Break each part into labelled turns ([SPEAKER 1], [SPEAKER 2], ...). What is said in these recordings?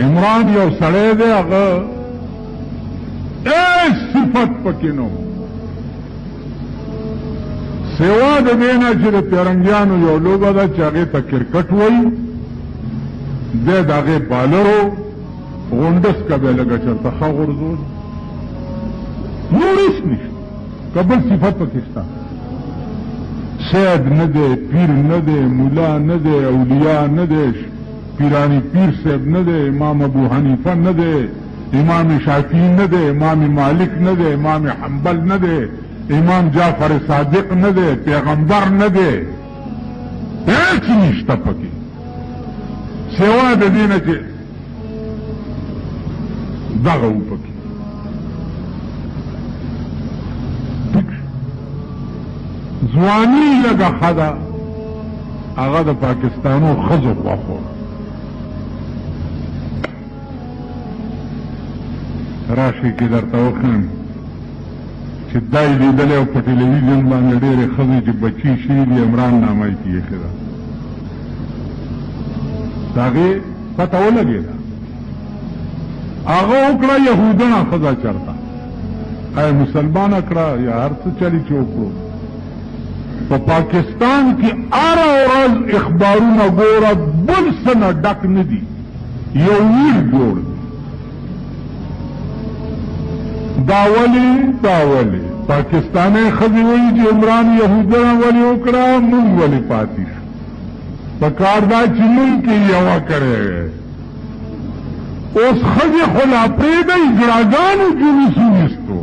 [SPEAKER 1] عمران یو سړی دی هغه ایک صفت پکې نو سوا د دې نه چې د پیرنګیانو یو لوبه ده چې هغې ته کرکټ وایي دی د هغې بالرو غونډس که به لږه چېرته ښه غورځول نور هېڅ نشته که بل صفت پکې شته سید نه دی پیر نه دی ملا نه دی اولیاء نه دی پیرانی پیر صاحب نه دی امام ابو حنیفه نه دی امام شافعی نه دی امام مالک نه دی امام حنبل نه دی امام جعفر صادق نه دی پیغمبر نه دی هیڅ نشته پکې سوا د دې نه چې دغه و پکې ځواني لږه ښه ده هغه د پاکستانو ښځو خوښ وه راشي کې درته وښیم چې دا یې لیدلی او په ټلویزیون باندې ډېرې ښځې چې بچي شوي دي عمران نامه یې کې ایښې ده د هغې پته ولګېده هغه وکړه یهودنه ښځه چېرته ای مسلمانه کړه یا هر څه چلي چې وکړو په پاکستان کې هره ورځ اخبارونه ګوره بل څه نه ډک نه دي یو ویر جوړ دی دا ولې پاکستانی ښځې وایي چې عمران یهودنه ولې وکړه موږ ولې پاتې شو په کار دا چې موږ کې یوه کړی اوس ښځې خو لا پرېږدئ ګړاګانو جلوس وویستو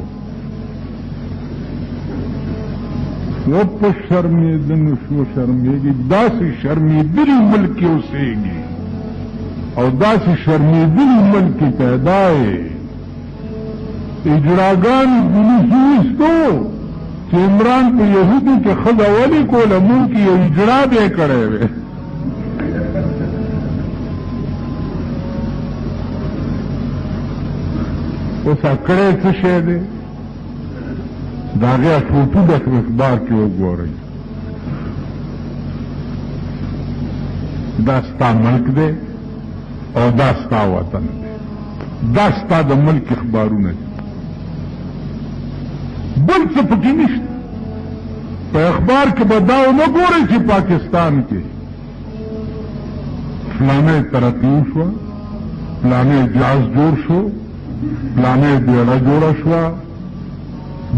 [SPEAKER 1] و په شرمېدنو شو شرمېږي داسې شرمېدلي ملک کې اوسېږي او داسې شرمېدلي ملک کې پیدا یې اجراګانو جلوس وویستو چې عمران په یهودو کې ښځه ولې کوله مونږ کې یو اجرا به یې کړی وی اوس کړی څه شی دی د هغې فوټو د اخبار کې وګورئ دا ستا ملک دی او دا ستا وطن دی دا ستا د ملک اخبارونه دي بل څه پکې نشته په اخبار کې به دا ونه ګورئ چې پاکستان کې فلانه ترقي وشوه فلانه جهاز جوړ شو فلانه بیړه جوړه شوه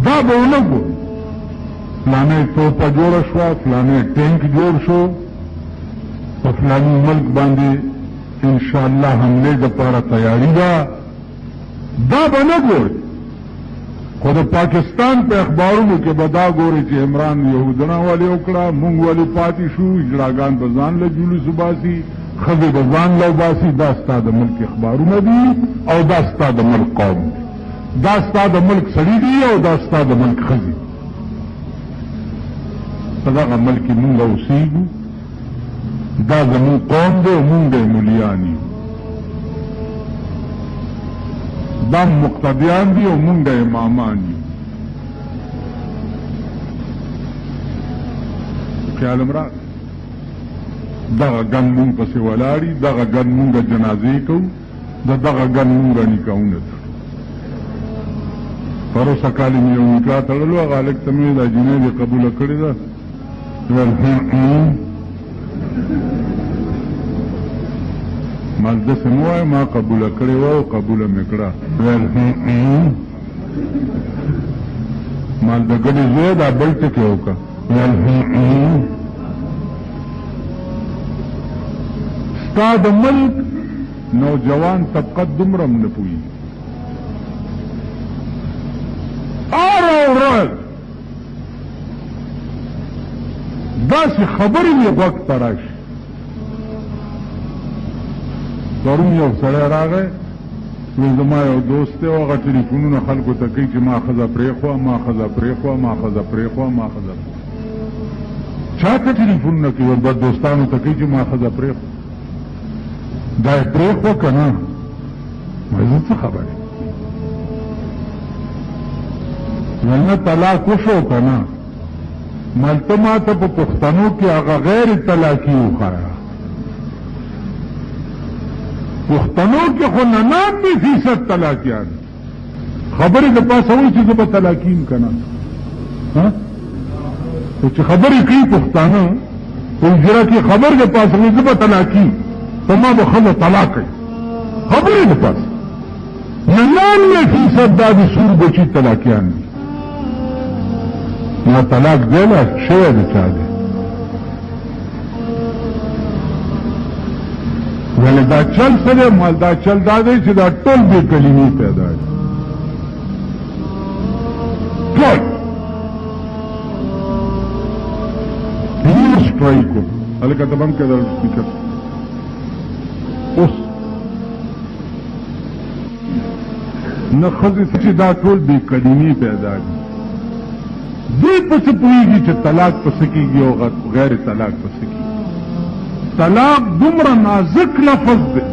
[SPEAKER 1] دا به ونه ګورئ فلانه توپه جوړه شوه فلانه ټینک جوړ شو په فلاني ملک باندې انشاءالله حملې دپاره تیاري ده دا به نه ګورئ خو د پاکستان په اخبارونو کې به دا ګورئ چې عمران یهودنه ولې وکړه مونږ ولې پاتې شو اجراګان به ځان له جلوس وباسي ښځې به ځان له وباسي دا ستا د ملک اخبارونه دي او دا ستا د ملک قوم دی دا ستا د ملک سړي دي او دا ستا د ملک ښځې په دغه ملک کې مونږ اوسېږو دا زمونږ قوم دی او مونږ دی مولیان یو دا مقتدیان دي او مونږ د امامان یو خیال امراض دغه ګن مونږ پسې ولاړي دغه ګن مونږ جنازې کوو دغه ګن مونږ نکاحونه تړو پروسه کال مې یو نکاح تړلو هغه هلک ته مې دا جنۍ دې قبوله کړې ده مال داسې مه وایه ما قبوله کړې وه او قبوله مې کړه مال د ګډې زوی دا بل ټکې وکړه ستا د ملک نوجوان طبقه دومره هم نه پوهېږي هره ورځ داسې خبرې مې غوږ ته راشي پرون یو سړی راغی وی زما یو دوست دی او هغه ټلیفونونه خلکو ته کوي چې ما ښځه پرېښوه ما ښځه پرېښوه ما ښځه پرېښوه ما ښځه چا ته ټلیفونونه کوي بد دوستانو ته کوي چې ما ښځه پرېښوه دا یې پرېښوه که نه زه څه خبرې نه طلاق وشو که نه ملته ما ته په پښتنو کې هغه غیر طلاقي وښایه پښتنو کې خو 99% طلاقیان خبرې د پاسه وایي چې زه به طلاقیم که نه چې خبرې کوي پښتانه په اجرا کې خبر د پاسه وایي زه به طلاقیم په ما به ښځه طلاق کوي خبرې د پاسه 99% دا د سور بچي طلاقیان دي یا طلاق دی لا شوی د چا دی ولې دا چل څه دی مال دا چل دا دی چې دا ټول بې کلمې پیدا دي ټول سټرایکو هلکه ته بند کړه سپیکر اوس نه ښځې چې دا ټول بې کلمې پیدا دي دوی پسې پوهېږي چې طلاق پسې کېږي او غیر طلاق پسې کېږي طلاق دومره نازک لفظ دی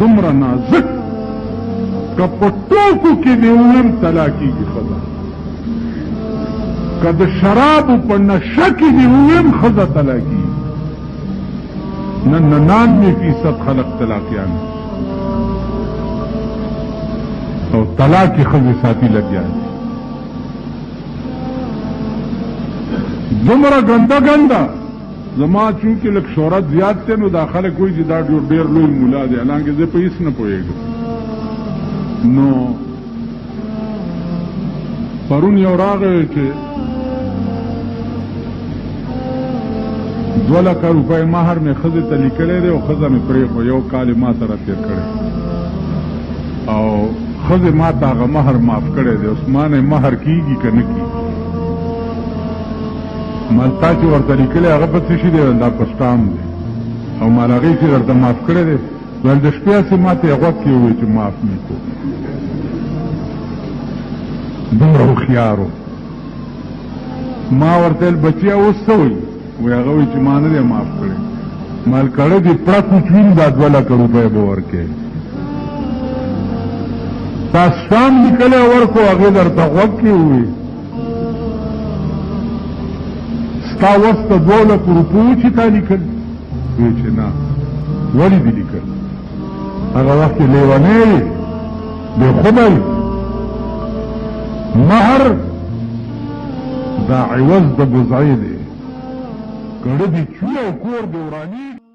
[SPEAKER 1] دومره نازک که په ټوکو کې دې وویم طلاقېږي ښځه که د شرابو په نشه کې دې وویم ښځه طلاقېږي نن 99% خلق طلاقیان او طلاق کې ښځې ساتي لګیا دي دومره ګنده ګنده زما چونکې لږ شهرت زیات دی نو دا خلک وایي چې دا ډېر لوی ملا دی حالانکې زه په هېڅ نه پوهېږم نو پرون یو راغی چې 2 لکه روپۍ مهر مې ښځې ته لیکلی دی او ښځه مې پرېښو یو کال یې ما سره تېر کړی او ښځې ما ته هغه مهر معاف کړی دی اوس ما نه مهر کېږي که نه کېږي مال تا چې ورته لیکلی هغه په څه شي دی دا په سټام دی او مال هغې چې درته معاف کړی دی ویل د شپې هسې ما ته یې غوږ کې ووایي چې معاف مې کړو دومره هوښیار و ما ورته ویل بچیا اوس څه وایي وایي هغه وایي چې ما نه دی معاف کړی مال کړی دې پړک وچوین دا 2 لکه روپۍ به ورکوې تا سټام لیکلی ورکو هغې درته غوږ کې ووایي ستا وس ته 2 لکه روپو چې تا لیکل وی چې نه ولې دې لیکل هغه وخت کې لیونی یې بې خوبه مهر دا عوض د بزعې دی کړه دې چوی او کور دې وراني